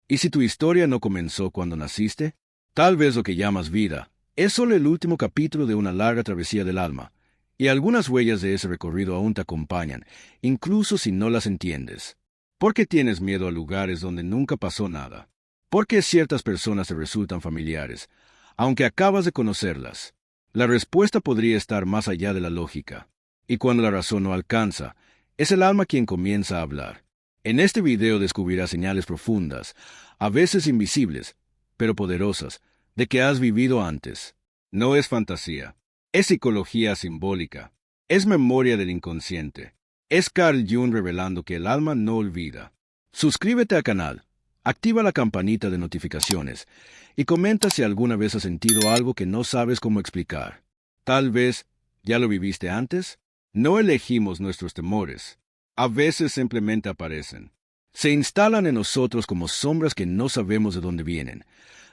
¿Y si tu historia no comenzó cuando naciste? Tal vez lo que llamas vida es solo el último capítulo de una larga travesía del alma, y algunas huellas de ese recorrido aún te acompañan, incluso si no las entiendes. ¿Por qué tienes miedo a lugares donde nunca pasó nada? ¿Por qué ciertas personas te resultan familiares, aunque acabas de conocerlas? La respuesta podría estar más allá de la lógica, y cuando la razón no alcanza, es el alma quien comienza a hablar. En este video descubrirás señales profundas, a veces invisibles, pero poderosas, de que has vivido antes. No es fantasía, es psicología simbólica, es memoria del inconsciente. Es Carl Jung revelando que el alma no olvida. Suscríbete al canal, activa la campanita de notificaciones y comenta si alguna vez has sentido algo que no sabes cómo explicar. Tal vez ya lo viviste antes. No elegimos nuestros temores. A veces simplemente aparecen. Se instalan en nosotros como sombras que no sabemos de dónde vienen,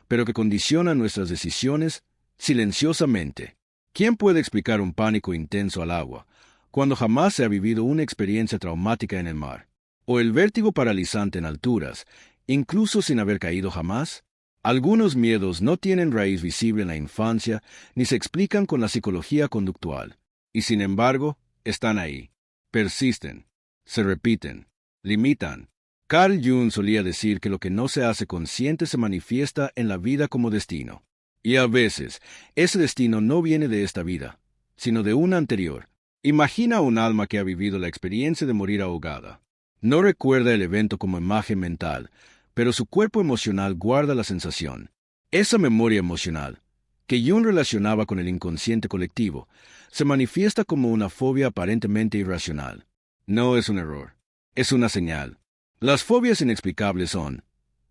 pero que condicionan nuestras decisiones silenciosamente. ¿Quién puede explicar un pánico intenso al agua, cuando jamás se ha vivido una experiencia traumática en el mar? ¿O el vértigo paralizante en alturas, incluso sin haber caído jamás? Algunos miedos no tienen raíz visible en la infancia ni se explican con la psicología conductual, y sin embargo, están ahí. Persisten, se repiten, limitan. Carl Jung solía decir que lo que no se hace consciente se manifiesta en la vida como destino. Y a veces, ese destino no viene de esta vida, sino de una anterior. Imagina un alma que ha vivido la experiencia de morir ahogada. No recuerda el evento como imagen mental, pero su cuerpo emocional guarda la sensación. Esa memoria emocional, que Jung relacionaba con el inconsciente colectivo, se manifiesta como una fobia aparentemente irracional. No es un error, es una señal. Las fobias inexplicables son,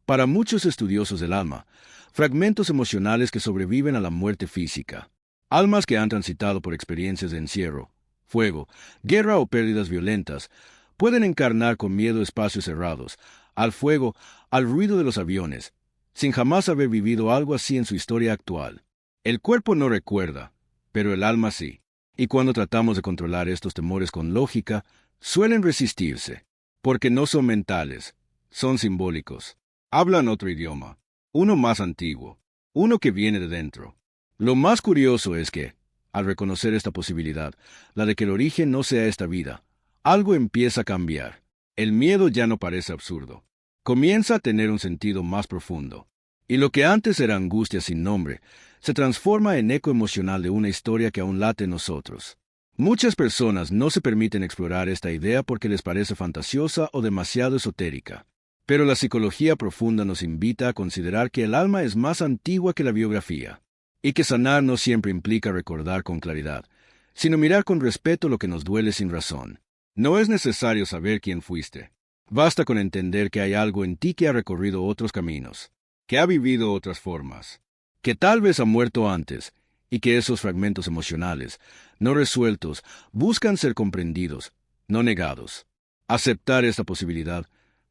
para muchos estudiosos del alma, fragmentos emocionales que sobreviven a la muerte física. Almas que han transitado por experiencias de encierro, fuego, guerra o pérdidas violentas, pueden encarnar con miedo espacios cerrados, al fuego, al ruido de los aviones, sin jamás haber vivido algo así en su historia actual. El cuerpo no recuerda, pero el alma sí. Y cuando tratamos de controlar estos temores con lógica, suelen resistirse, porque no son mentales, son simbólicos. Hablan otro idioma, uno más antiguo, uno que viene de dentro. Lo más curioso es que, al reconocer esta posibilidad, la de que el origen no sea esta vida, algo empieza a cambiar. El miedo ya no parece absurdo. Comienza a tener un sentido más profundo. Y lo que antes era angustia sin nombre, se transforma en eco emocional de una historia que aún late en nosotros. Muchas personas no se permiten explorar esta idea porque les parece fantasiosa o demasiado esotérica. Pero la psicología profunda nos invita a considerar que el alma es más antigua que la biografía, y que sanar no siempre implica recordar con claridad, sino mirar con respeto lo que nos duele sin razón. No es necesario saber quién fuiste. Basta con entender que hay algo en ti que ha recorrido otros caminos, que ha vivido otras formas, que tal vez ha muerto antes, y que esos fragmentos emocionales, no resueltos, buscan ser comprendidos, no negados. Aceptar esta posibilidad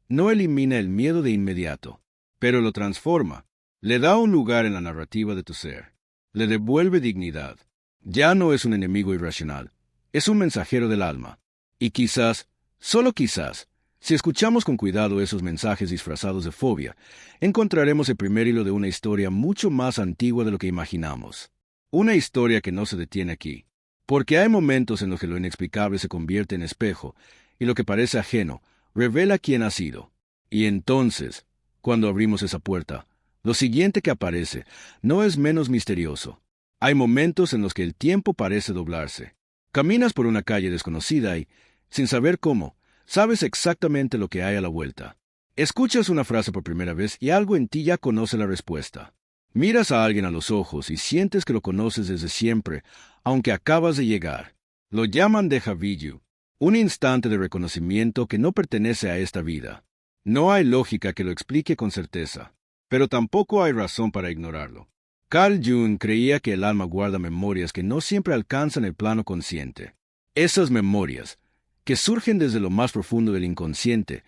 no elimina el miedo de inmediato, pero lo transforma, le da un lugar en la narrativa de tu ser, le devuelve dignidad. Ya no es un enemigo irracional, es un mensajero del alma. Y quizás, solo quizás, si escuchamos con cuidado esos mensajes disfrazados de fobia, encontraremos el primer hilo de una historia mucho más antigua de lo que imaginamos. Una historia que no se detiene aquí, porque hay momentos en los que lo inexplicable se convierte en espejo, y lo que parece ajeno revela quién ha sido. Y entonces, cuando abrimos esa puerta, lo siguiente que aparece no es menos misterioso. Hay momentos en los que el tiempo parece doblarse. Caminas por una calle desconocida y, sin saber cómo, sabes exactamente lo que hay a la vuelta. Escuchas una frase por primera vez y algo en ti ya conoce la respuesta. Miras a alguien a los ojos y sientes que lo conoces desde siempre, aunque acabas de llegar. Lo llaman déjà vu, un instante de reconocimiento que no pertenece a esta vida. No hay lógica que lo explique con certeza, pero tampoco hay razón para ignorarlo. Carl Jung creía que el alma guarda memorias que no siempre alcanzan el plano consciente. Esas memorias, que surgen desde lo más profundo del inconsciente,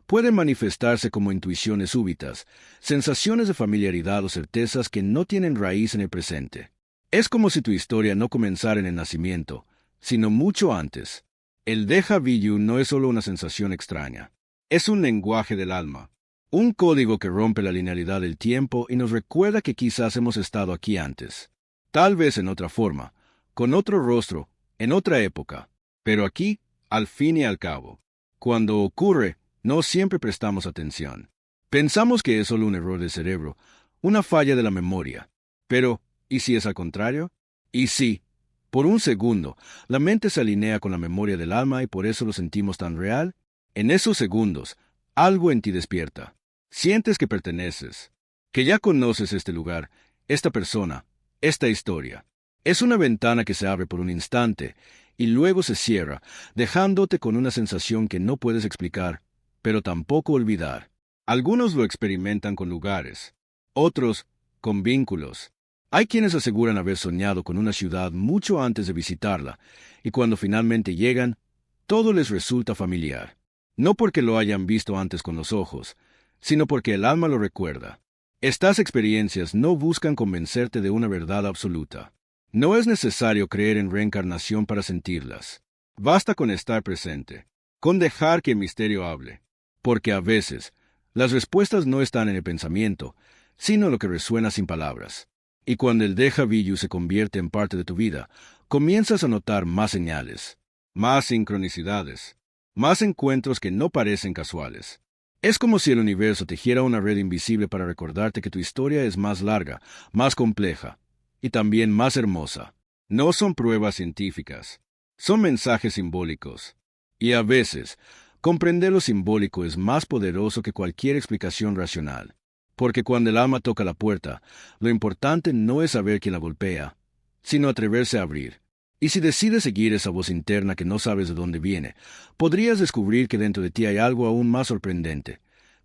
pueden manifestarse como intuiciones súbitas, sensaciones de familiaridad o certezas que no tienen raíz en el presente. Es como si tu historia no comenzara en el nacimiento, sino mucho antes. El déjà vu no es solo una sensación extraña, es un lenguaje del alma, Un código que rompe la linealidad del tiempo y nos recuerda que quizás hemos estado aquí antes. Tal vez en otra forma, con otro rostro, en otra época. Pero aquí, al fin y al cabo, cuando ocurre, no siempre prestamos atención. Pensamos que es solo un error del cerebro, una falla de la memoria. Pero, ¿y si es al contrario? Y sí, por un segundo, la mente se alinea con la memoria del alma y por eso lo sentimos tan real. En esos segundos, algo en ti despierta. Sientes que perteneces, que ya conoces este lugar, esta persona, esta historia. Es una ventana que se abre por un instante y luego se cierra, dejándote con una sensación que no puedes explicar, pero tampoco olvidar. Algunos lo experimentan con lugares, otros con vínculos. Hay quienes aseguran haber soñado con una ciudad mucho antes de visitarla, y cuando finalmente llegan, todo les resulta familiar. No porque lo hayan visto antes con los ojos, sino porque el alma lo recuerda. Estas experiencias no buscan convencerte de una verdad absoluta. No es necesario creer en reencarnación para sentirlas. Basta con estar presente, con dejar que el misterio hable. Porque a veces, las respuestas no están en el pensamiento, sino en lo que resuena sin palabras. Y cuando el déjà vu se convierte en parte de tu vida, comienzas a notar más señales, más sincronicidades, más encuentros que no parecen casuales. Es como si el universo tejiera una red invisible para recordarte que tu historia es más larga, más compleja y también más hermosa. No son pruebas científicas, son mensajes simbólicos. Y a veces, comprender lo simbólico es más poderoso que cualquier explicación racional. Porque cuando el alma toca la puerta, lo importante no es saber quién la golpea, sino atreverse a abrir. Y si decides seguir esa voz interna que no sabes de dónde viene, podrías descubrir que dentro de ti hay algo aún más sorprendente,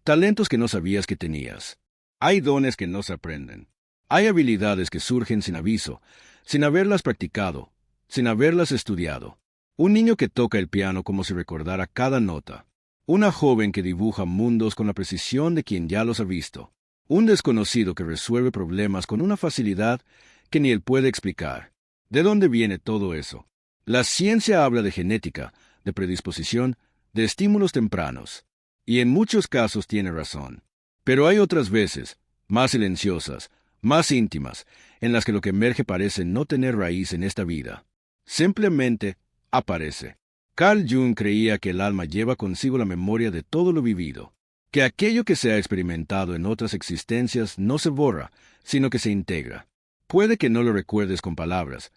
talentos que no sabías que tenías. Hay dones que no se aprenden. Hay habilidades que surgen sin aviso, sin haberlas practicado, sin haberlas estudiado. Un niño que toca el piano como si recordara cada nota. Una joven que dibuja mundos con la precisión de quien ya los ha visto. Un desconocido que resuelve problemas con una facilidad que ni él puede explicar. ¿De dónde viene todo eso? La ciencia habla de genética, de predisposición, de estímulos tempranos. Y en muchos casos tiene razón. Pero hay otras veces, más silenciosas, más íntimas, en las que lo que emerge parece no tener raíz en esta vida. Simplemente aparece. Carl Jung creía que el alma lleva consigo la memoria de todo lo vivido, que aquello que se ha experimentado en otras existencias no se borra, sino que se integra. Puede que no lo recuerdes con palabras,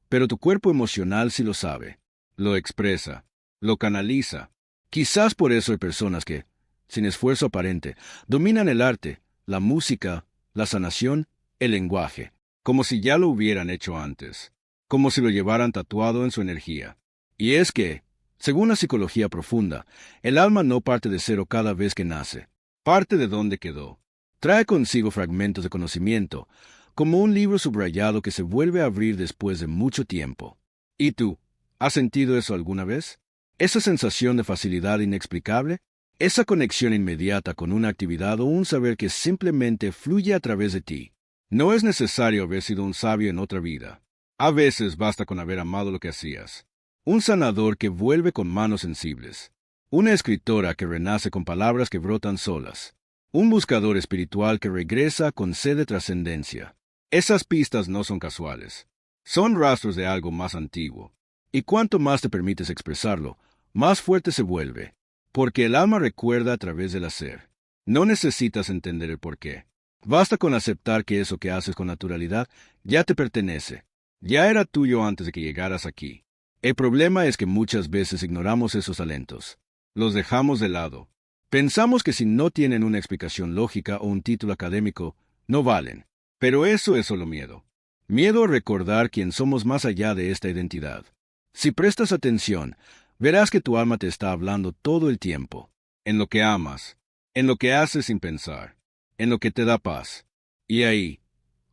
pero tu cuerpo emocional sí lo sabe, lo expresa, lo canaliza. Quizás por eso hay personas que, sin esfuerzo aparente, dominan el arte, la música, la sanación, el lenguaje, como si ya lo hubieran hecho antes, como si lo llevaran tatuado en su energía. Y es que, según la psicología profunda, el alma no parte de cero cada vez que nace, parte de donde quedó. Trae consigo fragmentos de conocimiento, como un libro subrayado que se vuelve a abrir después de mucho tiempo. ¿Y tú? ¿Has sentido eso alguna vez? ¿Esa sensación de facilidad inexplicable? ¿Esa conexión inmediata con una actividad o un saber que simplemente fluye a través de ti? No es necesario haber sido un sabio en otra vida. A veces basta con haber amado lo que hacías. Un sanador que vuelve con manos sensibles. Una escritora que renace con palabras que brotan solas. Un buscador espiritual que regresa con sed de trascendencia. Esas pistas no son casuales. Son rastros de algo más antiguo. Y cuanto más te permites expresarlo, más fuerte se vuelve. Porque el alma recuerda a través del hacer. No necesitas entender el porqué. Basta con aceptar que eso que haces con naturalidad ya te pertenece. Ya era tuyo antes de que llegaras aquí. El problema es que muchas veces ignoramos esos talentos. Los dejamos de lado. Pensamos que si no tienen una explicación lógica o un título académico, no valen. Pero eso es solo miedo. Miedo a recordar quién somos más allá de esta identidad. Si prestas atención, verás que tu alma te está hablando todo el tiempo. En lo que amas, en lo que haces sin pensar, en lo que te da paz. Y ahí,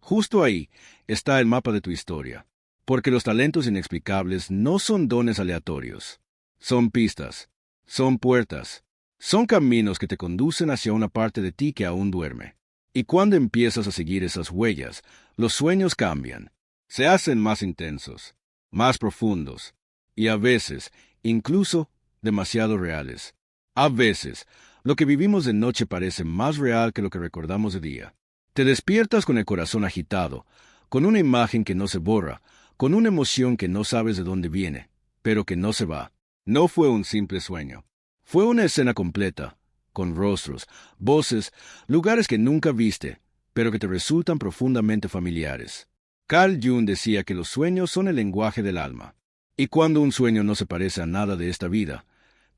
justo ahí, está el mapa de tu historia. Porque los talentos inexplicables no son dones aleatorios. Son pistas, son puertas, son caminos que te conducen hacia una parte de ti que aún duerme. Y cuando empiezas a seguir esas huellas, los sueños cambian. Se hacen más intensos, más profundos, y a veces, incluso, demasiado reales. A veces, Lo que vivimos de noche parece más real que lo que recordamos de día. Te despiertas con el corazón agitado, con una imagen que no se borra, con una emoción que no sabes de dónde viene, pero que no se va. No fue un simple sueño. Fue una escena completa, con rostros, voces, lugares que nunca viste, pero que te resultan profundamente familiares. Carl Jung decía que los sueños son el lenguaje del alma. Y cuando un sueño no se parece a nada de esta vida,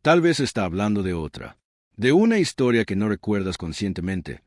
tal vez está hablando de otra, de una historia que no recuerdas conscientemente,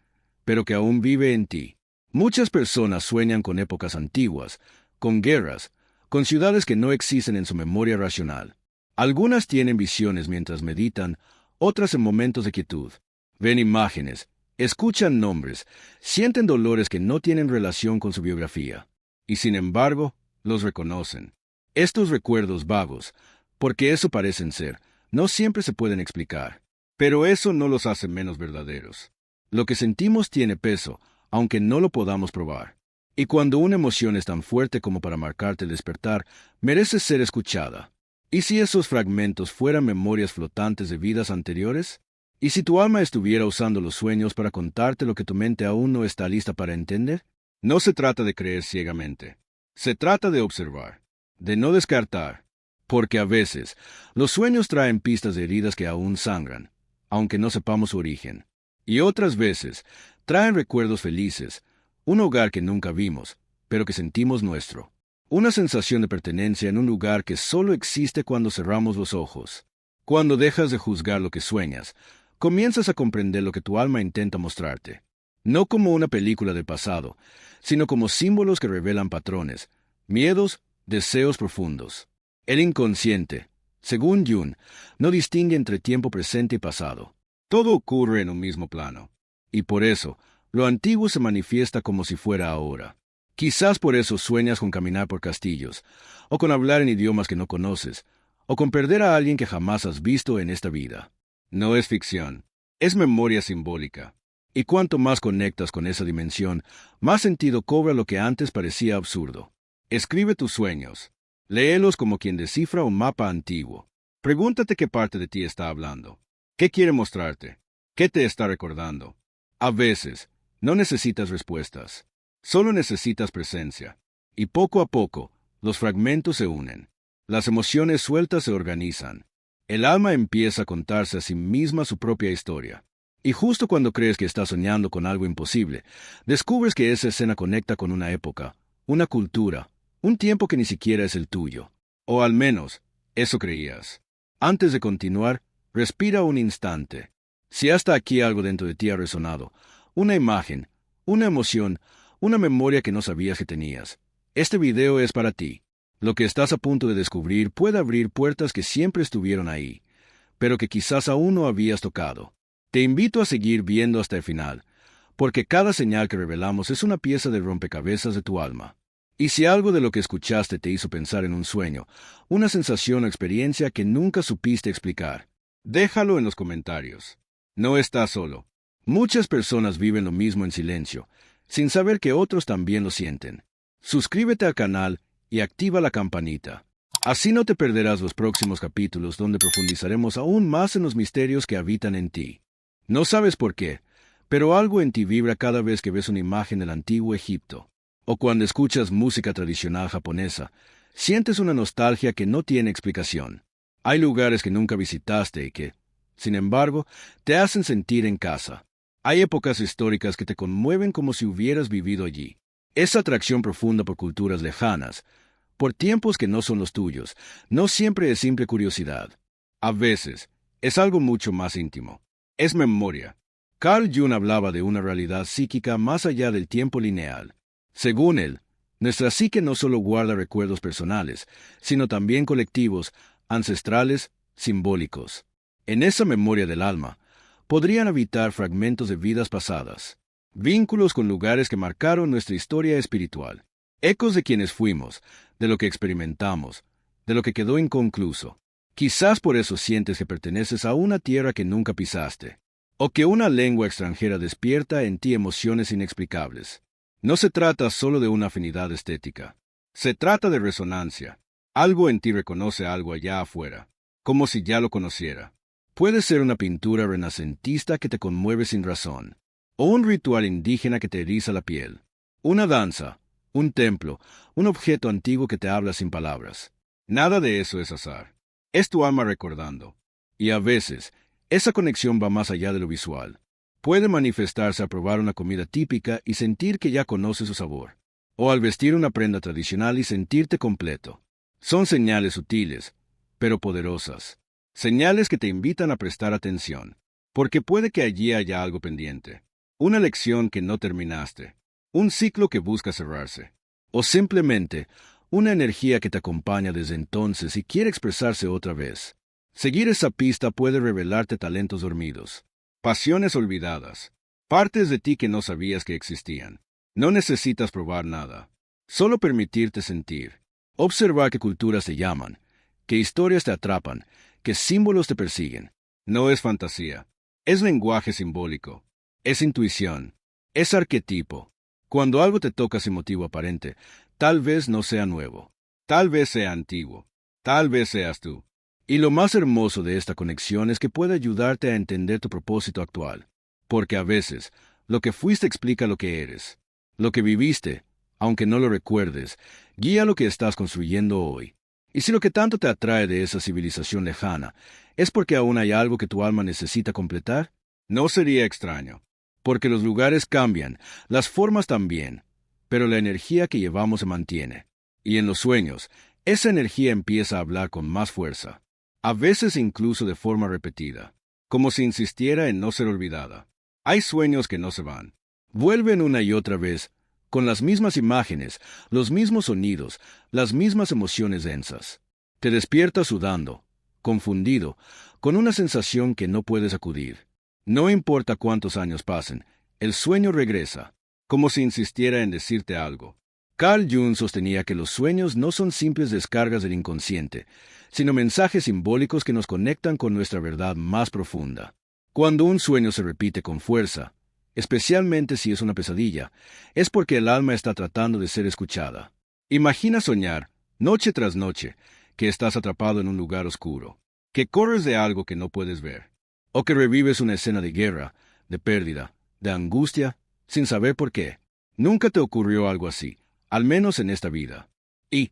pero que aún vive en ti. Muchas personas sueñan con épocas antiguas, con guerras, con ciudades que no existen en su memoria racional. Algunas tienen visiones mientras meditan, otras en momentos de quietud. Ven imágenes, escuchan nombres, sienten dolores que no tienen relación con su biografía. Y sin embargo, los reconocen. Estos recuerdos vagos, porque eso parecen ser, no siempre se pueden explicar. Pero eso no los hace menos verdaderos. Lo que sentimos tiene peso, aunque no lo podamos probar. Y cuando una emoción es tan fuerte como para marcarte el despertar, merece ser escuchada. ¿Y si esos fragmentos fueran memorias flotantes de vidas anteriores? ¿Y si tu alma estuviera usando los sueños para contarte lo que tu mente aún no está lista para entender? No se trata de creer ciegamente. Se trata de observar, de no descartar, porque a veces los sueños traen pistas de heridas que aún sangran, aunque no sepamos su origen. Y otras veces traen recuerdos felices, un hogar que nunca vimos, pero que sentimos nuestro. Una sensación de pertenencia en un lugar que solo existe cuando cerramos los ojos. Cuando dejas de juzgar lo que sueñas, comienzas a comprender lo que tu alma intenta mostrarte. No como una película del pasado, sino como símbolos que revelan patrones, miedos, deseos profundos. El inconsciente, según Jung, no distingue entre tiempo presente y pasado. Todo ocurre en un mismo plano. Y por eso, lo antiguo se manifiesta como si fuera ahora. Quizás por eso sueñas con caminar por castillos, o con hablar en idiomas que no conoces, o con perder a alguien que jamás has visto en esta vida. No es ficción, es memoria simbólica. Y cuanto más conectas con esa dimensión, más sentido cobra lo que antes parecía absurdo. Escribe tus sueños. Léelos como quien descifra un mapa antiguo. Pregúntate qué parte de ti está hablando. ¿Qué quiere mostrarte? ¿Qué te está recordando? A veces, no necesitas respuestas. Solo necesitas presencia. Y poco a poco, los fragmentos se unen. Las emociones sueltas se organizan. El alma empieza a contarse a sí misma su propia historia. Y justo cuando crees que estás soñando con algo imposible, descubres que esa escena conecta con una época, una cultura, un tiempo que ni siquiera es el tuyo. O al menos, eso creías. Antes de continuar, respira un instante. Si hasta aquí algo dentro de ti ha resonado, una imagen, una emoción, una memoria que no sabías que tenías, este video es para ti. Lo que estás a punto de descubrir puede abrir puertas que siempre estuvieron ahí, pero que quizás aún no habías tocado. Te invito a seguir viendo hasta el final, porque cada señal que revelamos es una pieza del rompecabezas de tu alma. Y si algo de lo que escuchaste te hizo pensar en un sueño, una sensación o experiencia que nunca supiste explicar, déjalo en los comentarios. No estás solo. Muchas personas viven lo mismo en silencio, sin saber que otros también lo sienten. Suscríbete al canal y activa la campanita. Así no te perderás los próximos capítulos donde profundizaremos aún más en los misterios que habitan en ti. No sabes por qué, pero algo en ti vibra cada vez que ves una imagen del antiguo Egipto. O cuando escuchas música tradicional japonesa, sientes una nostalgia que no tiene explicación. Hay lugares que nunca visitaste y que, sin embargo, te hacen sentir en casa. Hay épocas históricas que te conmueven como si hubieras vivido allí. Esa atracción profunda por culturas lejanas, por tiempos que no son los tuyos, no siempre es simple curiosidad. A veces, es algo mucho más íntimo. Es memoria. Carl Jung hablaba de una realidad psíquica más allá del tiempo lineal. Según él, nuestra psique no solo guarda recuerdos personales, sino también colectivos, ancestrales, simbólicos. En esa memoria del alma, podrían habitar fragmentos de vidas pasadas, vínculos con lugares que marcaron nuestra historia espiritual, ecos de quienes fuimos, de lo que experimentamos, de lo que quedó inconcluso. Quizás por eso sientes que perteneces a una tierra que nunca pisaste, o que una lengua extranjera despierta en ti emociones inexplicables. No se trata solo de una afinidad estética. Se trata de resonancia. Algo en ti reconoce algo allá afuera, como si ya lo conociera. Puede ser una pintura renacentista que te conmueve sin razón, o un ritual indígena que te eriza la piel, una danza, un templo, un objeto antiguo que te habla sin palabras. Nada de eso es azar. Es tu alma recordando. Y a veces, esa conexión va más allá de lo visual. Puede manifestarse al probar una comida típica y sentir que ya conoces su sabor, o al vestir una prenda tradicional y sentirte completo. Son señales sutiles, pero poderosas. Señales que te invitan a prestar atención, porque puede que allí haya algo pendiente, una lección que no terminaste, un ciclo que busca cerrarse, o simplemente una energía que te acompaña desde entonces y quiere expresarse otra vez. Seguir esa pista puede revelarte talentos dormidos, pasiones olvidadas, partes de ti que no sabías que existían. No necesitas probar nada, solo permitirte sentir, observar qué culturas te llaman, qué historias te atrapan, qué símbolos te persiguen. No es fantasía, es lenguaje simbólico, es intuición, es arquetipo. Cuando algo te toca sin motivo aparente, tal vez no sea nuevo, tal vez sea antiguo, tal vez seas tú. Y lo más hermoso de esta conexión es que puede ayudarte a entender tu propósito actual, porque a veces lo que fuiste explica lo que eres. Lo que viviste, aunque no lo recuerdes, guía lo que estás construyendo hoy. Y si lo que tanto te atrae de esa civilización lejana es porque aún hay algo que tu alma necesita completar, no sería extraño, porque los lugares cambian, las formas también, pero la energía que llevamos se mantiene. Y en los sueños, esa energía empieza a hablar con más fuerza, a veces incluso de forma repetida, como si insistiera en no ser olvidada. Hay sueños que no se van. Vuelven una y otra vez, con las mismas imágenes, los mismos sonidos, las mismas emociones densas. Te despiertas sudando, confundido, con una sensación que no puedes acudir. No importa cuántos años pasen, el sueño regresa, como si insistiera en decirte algo. Carl Jung sostenía que los sueños no son simples descargas del inconsciente, sino mensajes simbólicos que nos conectan con nuestra verdad más profunda. Cuando un sueño se repite con fuerza, especialmente si es una pesadilla, es porque el alma está tratando de ser escuchada. Imagina soñar, noche tras noche, que estás atrapado en un lugar oscuro, que corres de algo que no puedes ver, o que revives una escena de guerra, de pérdida, de angustia, sin saber por qué. Nunca te ocurrió algo así, al menos en esta vida. Y,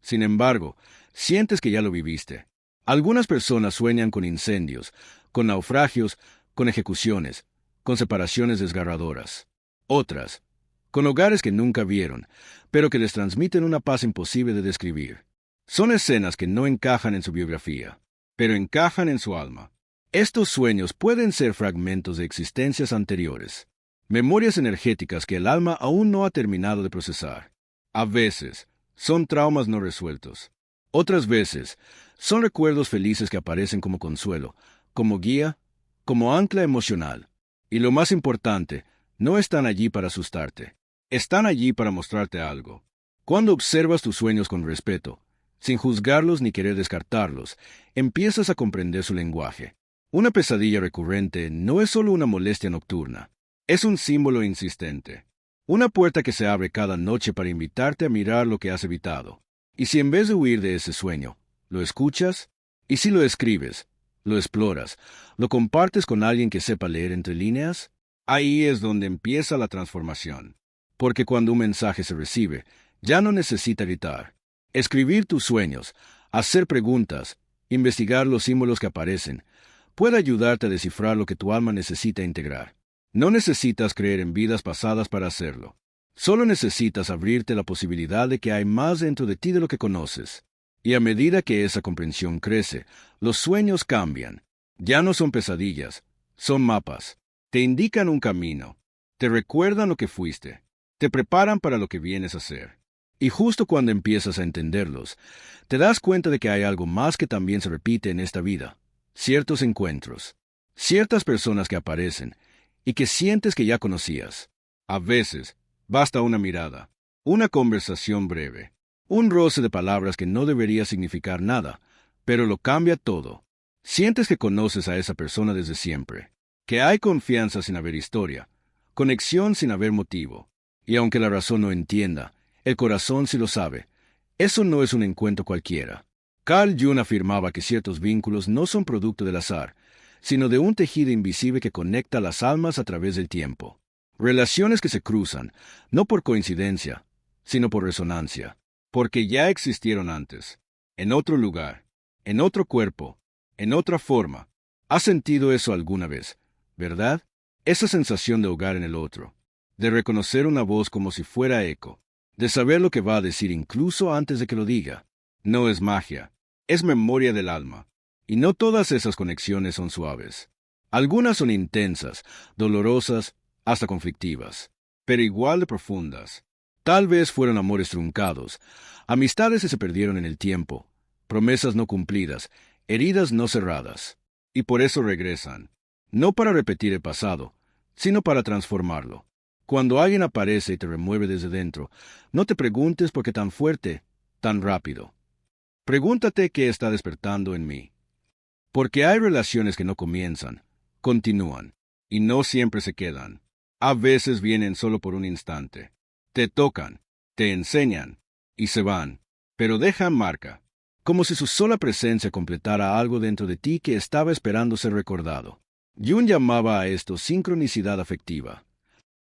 sin embargo, sientes que ya lo viviste. Algunas personas sueñan con incendios, con naufragios, con ejecuciones, con separaciones desgarradoras. Otras, con hogares que nunca vieron, pero que les transmiten una paz imposible de describir. Son escenas que no encajan en su biografía, pero encajan en su alma. Estos sueños pueden ser fragmentos de existencias anteriores, memorias energéticas que el alma aún no ha terminado de procesar. A veces, son traumas no resueltos. Otras veces, son recuerdos felices que aparecen como consuelo, como guía, como ancla emocional. Y lo más importante, no están allí para asustarte. Están allí para mostrarte algo. Cuando observas tus sueños con respeto, sin juzgarlos ni querer descartarlos, empiezas a comprender su lenguaje. Una pesadilla recurrente no es solo una molestia nocturna, es un símbolo insistente. Una puerta que se abre cada noche para invitarte a mirar lo que has evitado. Y si en vez de huir de ese sueño, lo escuchas, y si lo escribes, lo exploras, lo compartes con alguien que sepa leer entre líneas, ahí es donde empieza la transformación. Porque cuando un mensaje se recibe, ya no necesita gritar. Escribir tus sueños, hacer preguntas, investigar los símbolos que aparecen, puede ayudarte a descifrar lo que tu alma necesita integrar. No necesitas creer en vidas pasadas para hacerlo. Solo necesitas abrirte la posibilidad de que hay más dentro de ti de lo que conoces. Y a medida que esa comprensión crece, los sueños cambian. Ya no son pesadillas, son mapas. Te indican un camino. Te recuerdan lo que fuiste. Te preparan para lo que vienes a hacer. Y justo cuando empiezas a entenderlos, te das cuenta de que hay algo más que también se repite en esta vida. Ciertos encuentros, ciertas personas que aparecen y que sientes que ya conocías. A veces, basta una mirada, una conversación breve, un roce de palabras que no debería significar nada, pero lo cambia todo. Sientes que conoces a esa persona desde siempre, que hay confianza sin haber historia, conexión sin haber motivo, y aunque la razón no entienda, el corazón sí lo sabe. Eso no es un encuentro cualquiera. Carl Jung afirmaba que ciertos vínculos no son producto del azar, sino de un tejido invisible que conecta las almas a través del tiempo. Relaciones que se cruzan, no por coincidencia, sino por resonancia, porque ya existieron antes, en otro lugar, en otro cuerpo, en otra forma. ¿Has sentido eso alguna vez, verdad? Esa sensación de hogar en el otro, de reconocer una voz como si fuera eco, de saber lo que va a decir incluso antes de que lo diga. No es magia, es memoria del alma. Y no todas esas conexiones son suaves. Algunas son intensas, dolorosas, hasta conflictivas, pero igual de profundas. Tal vez fueron amores truncados, amistades que se perdieron en el tiempo, promesas no cumplidas, heridas no cerradas. Y por eso regresan, no para repetir el pasado, sino para transformarlo. Cuando alguien aparece y te remueve desde dentro, no te preguntes por qué tan fuerte, tan rápido. Pregúntate qué está despertando en mí. Porque hay relaciones que no comienzan, continúan, y no siempre se quedan. A veces vienen solo por un instante. Te tocan, te enseñan, y se van, pero dejan marca, como si su sola presencia completara algo dentro de ti que estaba esperando ser recordado. Jung llamaba a esto sincronicidad afectiva.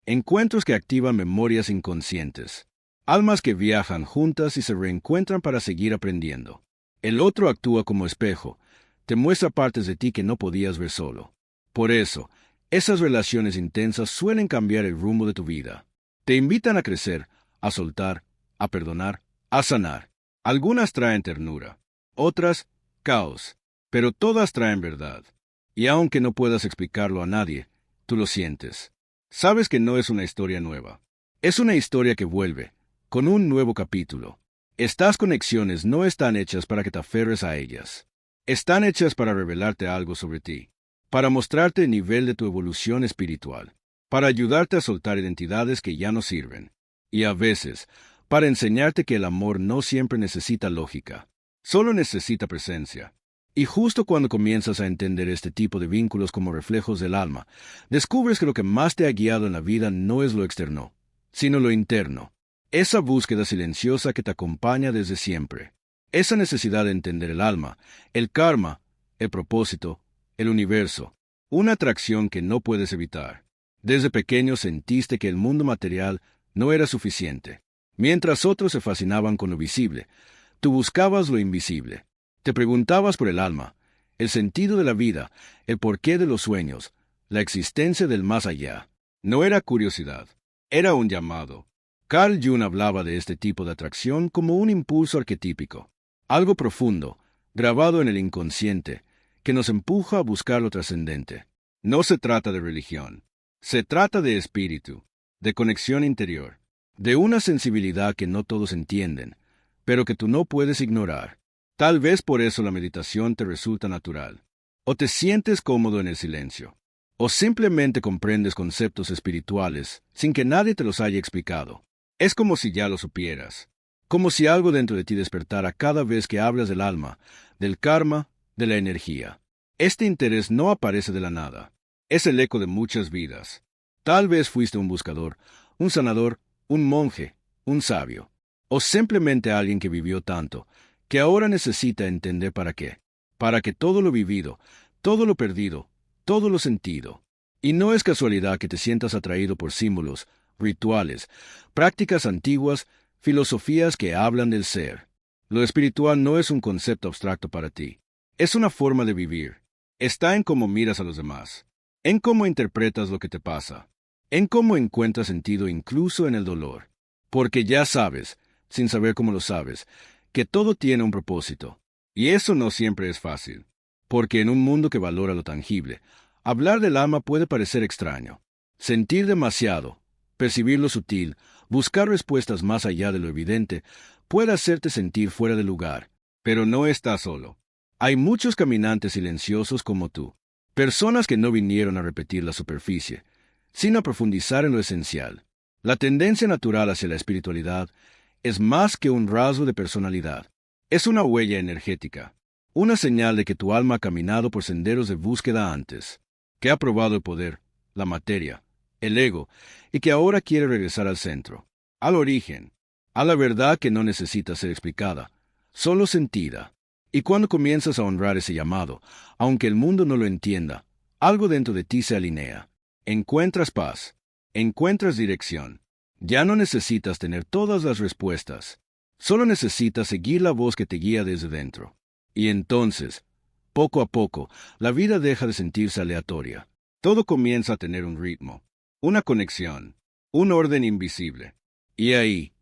Encuentros que activan memorias inconscientes. Almas que viajan juntas y se reencuentran para seguir aprendiendo. El otro actúa como espejo, te muestra partes de ti que no podías ver solo. Por eso, esas relaciones intensas suelen cambiar el rumbo de tu vida. Te invitan a crecer, a soltar, a perdonar, a sanar. Algunas traen ternura, otras, caos, pero todas traen verdad. Y aunque no puedas explicarlo a nadie, tú lo sientes. Sabes que no es una historia nueva. Es una historia que vuelve, con un nuevo capítulo. Estas conexiones no están hechas para que te aferres a ellas. Están hechas para revelarte algo sobre ti, para mostrarte el nivel de tu evolución espiritual, para ayudarte a soltar identidades que ya no sirven, y a veces, para enseñarte que el amor no siempre necesita lógica, solo necesita presencia. Y justo cuando comienzas a entender este tipo de vínculos como reflejos del alma, descubres que lo que más te ha guiado en la vida no es lo externo, sino lo interno, esa búsqueda silenciosa que te acompaña desde siempre. Esa necesidad de entender el alma, el karma, el propósito, el universo, una atracción que no puedes evitar. Desde pequeño sentiste que el mundo material no era suficiente. Mientras otros se fascinaban con lo visible, tú buscabas lo invisible. Te preguntabas por el alma, el sentido de la vida, el porqué de los sueños, la existencia del más allá. No era curiosidad, era un llamado. Carl Jung hablaba de este tipo de atracción como un impulso arquetípico. Algo profundo, grabado en el inconsciente, que nos empuja a buscar lo trascendente. No se trata de religión. Se trata de espíritu, de conexión interior, de una sensibilidad que no todos entienden, pero que tú no puedes ignorar. Tal vez por eso la meditación te resulta natural. O te sientes cómodo en el silencio, o simplemente comprendes conceptos espirituales sin que nadie te los haya explicado. Es como si ya lo supieras. Como si algo dentro de ti despertara cada vez que hablas del alma, del karma, de la energía. Este interés no aparece de la nada. Es el eco de muchas vidas. Tal vez fuiste un buscador, un sanador, un monje, un sabio, o simplemente alguien que vivió tanto, que ahora necesita entender para qué. Para que todo lo vivido, todo lo perdido, todo lo sentido. Y no es casualidad que te sientas atraído por símbolos, rituales, prácticas antiguas, filosofías que hablan del ser. Lo espiritual no es un concepto abstracto para ti. Es una forma de vivir. Está en cómo miras a los demás, en cómo interpretas lo que te pasa, en cómo encuentras sentido incluso en el dolor. Porque ya sabes, sin saber cómo lo sabes, que todo tiene un propósito. Y eso no siempre es fácil. Porque en un mundo que valora lo tangible, hablar del alma puede parecer extraño. Sentir demasiado, percibir lo sutil, buscar respuestas más allá de lo evidente, puede hacerte sentir fuera de lugar, pero no estás solo. Hay muchos caminantes silenciosos como tú, personas que no vinieron a repetir la superficie, sino a profundizar en lo esencial. La tendencia natural hacia la espiritualidad es más que un rasgo de personalidad. Es una huella energética, una señal de que tu alma ha caminado por senderos de búsqueda antes, que ha probado el poder, la materia, el ego, y que ahora quiere regresar al centro, al origen, a la verdad que no necesita ser explicada, solo sentida. Y cuando comienzas a honrar ese llamado, aunque el mundo no lo entienda, algo dentro de ti se alinea. Encuentras paz. Encuentras dirección. Ya no necesitas tener todas las respuestas. Solo necesitas seguir la voz que te guía desde dentro. Y entonces, poco a poco, la vida deja de sentirse aleatoria. Todo comienza a tener un ritmo, una conexión, un orden invisible. Y ahí,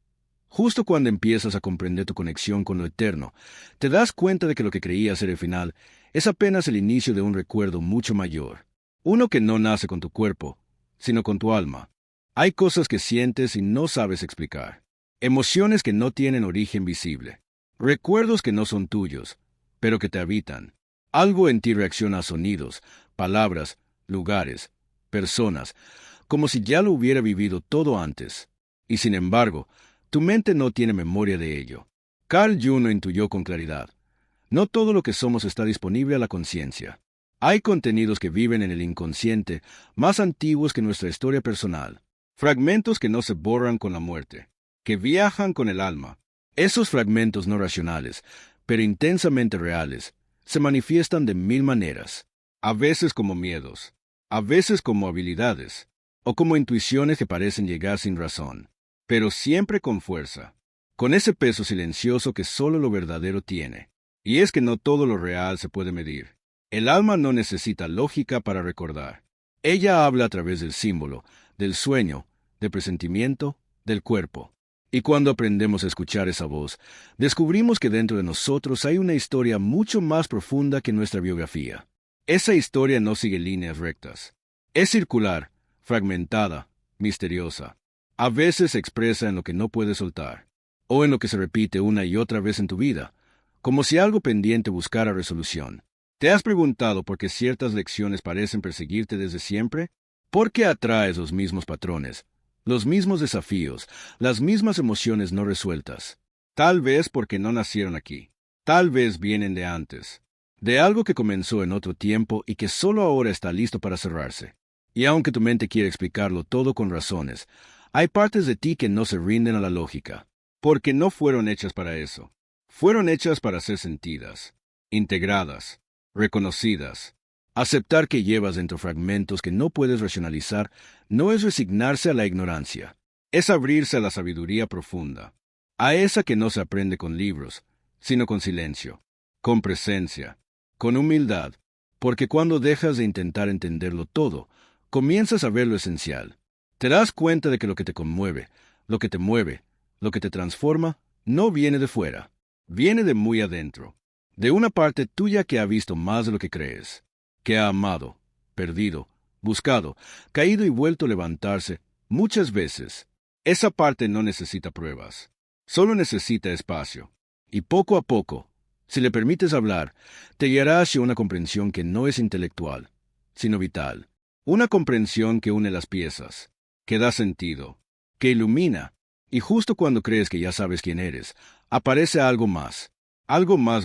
justo cuando empiezas a comprender tu conexión con lo eterno, te das cuenta de que lo que creías ser el final es apenas el inicio de un recuerdo mucho mayor. Uno que no nace con tu cuerpo, sino con tu alma. Hay cosas que sientes y no sabes explicar. Emociones que no tienen origen visible. Recuerdos que no son tuyos, pero que te habitan. Algo en ti reacciona a sonidos, palabras, lugares, personas, como si ya lo hubiera vivido todo antes. Y sin embargo, tu mente no tiene memoria de ello. Carl Jung lo intuyó con claridad. No todo lo que somos está disponible a la conciencia. Hay contenidos que viven en el inconsciente, más antiguos que nuestra historia personal. Fragmentos que no se borran con la muerte, que viajan con el alma. Esos fragmentos no racionales, pero intensamente reales, se manifiestan de mil maneras. A veces como miedos, a veces como habilidades, o como intuiciones que parecen llegar sin razón, pero siempre con fuerza, con ese peso silencioso que solo lo verdadero tiene. Y es que no todo lo real se puede medir. El alma no necesita lógica para recordar. Ella habla a través del símbolo, del sueño, del presentimiento, del cuerpo. Y cuando aprendemos a escuchar esa voz, descubrimos que dentro de nosotros hay una historia mucho más profunda que nuestra biografía. Esa historia no sigue líneas rectas. Es circular, fragmentada, misteriosa. A veces se expresa en lo que no puedes soltar, o en lo que se repite una y otra vez en tu vida, como si algo pendiente buscara resolución. ¿Te has preguntado por qué ciertas lecciones parecen perseguirte desde siempre? ¿Por qué atraes los mismos patrones, los mismos desafíos, las mismas emociones no resueltas? Tal vez porque no nacieron aquí. Tal vez vienen de antes, de algo que comenzó en otro tiempo y que solo ahora está listo para cerrarse. Y aunque tu mente quiere explicarlo todo con razones, hay partes de ti que no se rinden a la lógica, porque no fueron hechas para eso. Fueron hechas para ser sentidas, integradas, reconocidas. Aceptar que llevas dentro fragmentos que no puedes racionalizar no es resignarse a la ignorancia, es abrirse a la sabiduría profunda, a esa que no se aprende con libros, sino con silencio, con presencia, con humildad, porque cuando dejas de intentar entenderlo todo, comienzas a ver lo esencial. Te das cuenta de que lo que te conmueve, lo que te mueve, lo que te transforma, no viene de fuera, viene de muy adentro, de una parte tuya que ha visto más de lo que crees, que ha amado, perdido, buscado, caído y vuelto a levantarse muchas veces. Esa parte no necesita pruebas, solo necesita espacio. Y poco a poco, si le permites hablar, te guiará hacia una comprensión que no es intelectual, sino vital. Una comprensión que une las piezas, que da sentido, que ilumina. Y justo cuando crees que ya sabes quién eres, aparece algo más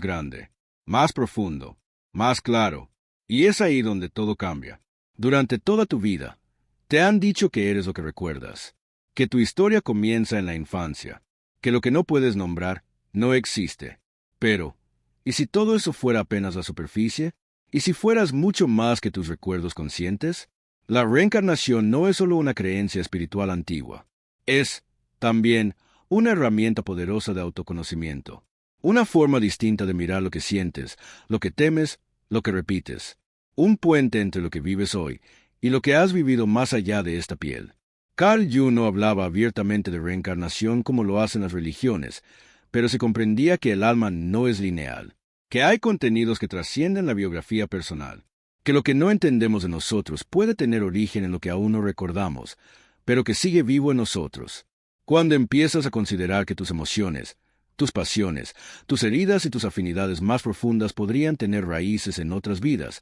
grande, más profundo, más claro. Y es ahí donde todo cambia. Durante toda tu vida, te han dicho que eres lo que recuerdas, que tu historia comienza en la infancia, que lo que no puedes nombrar no existe. Pero, ¿y si todo eso fuera apenas la superficie? ¿Y si fueras mucho más que tus recuerdos conscientes? La reencarnación no es solo una creencia espiritual antigua. Es, también, una herramienta poderosa de autoconocimiento. Una forma distinta de mirar lo que sientes, lo que temes, lo que repites. Un puente entre lo que vives hoy y lo que has vivido más allá de esta piel. Carl Jung no hablaba abiertamente de reencarnación como lo hacen las religiones, pero se comprendía que el alma no es lineal, que hay contenidos que trascienden la biografía personal, que lo que no entendemos de nosotros puede tener origen en lo que aún no recordamos, pero que sigue vivo en nosotros. Cuando empiezas a considerar que tus emociones, tus pasiones, tus heridas y tus afinidades más profundas podrían tener raíces en otras vidas,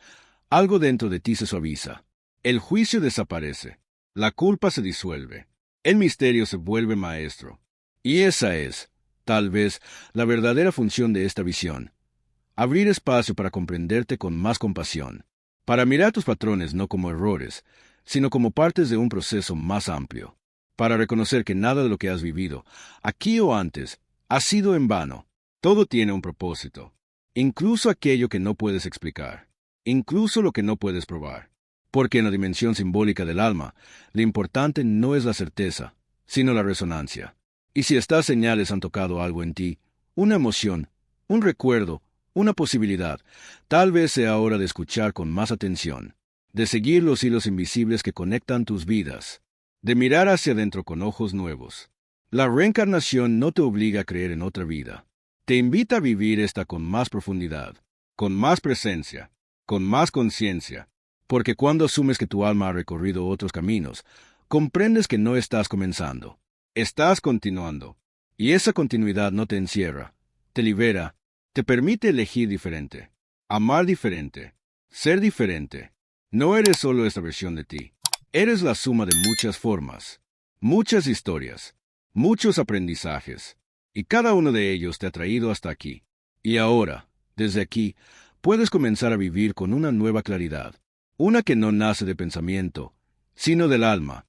algo dentro de ti se suaviza. El juicio desaparece, la culpa se disuelve, el misterio se vuelve maestro. Y esa es, tal vez, la verdadera función de esta visión. Abrir espacio para comprenderte con más compasión, para mirar tus patrones no como errores, sino como partes de un proceso más amplio, para reconocer que nada de lo que has vivido, aquí o antes, ha sido en vano. Todo tiene un propósito. incluso aquello que no puedes explicar, incluso lo que no puedes probar. Porque en la dimensión simbólica del alma, lo importante no es la certeza, sino la resonancia. Y si estas señales han tocado algo en ti, una emoción, un recuerdo, una posibilidad, tal vez sea hora de escuchar con más atención, de seguir los hilos invisibles que conectan tus vidas, de mirar hacia adentro con ojos nuevos. La reencarnación no te obliga a creer en otra vida. Te invita a vivir esta con más profundidad, con más presencia, con más conciencia, porque cuando asumes que tu alma ha recorrido otros caminos, comprendes que no estás comenzando, estás continuando, y esa continuidad no te encierra, te libera, te permite elegir diferente, amar diferente, ser diferente. No eres solo esta versión de ti, eres la suma de muchas formas, muchas historias, muchos aprendizajes, y cada uno de ellos te ha traído hasta aquí. Y ahora, desde aquí, puedes comenzar a vivir con una nueva claridad, una que no nace de pensamiento, sino del alma,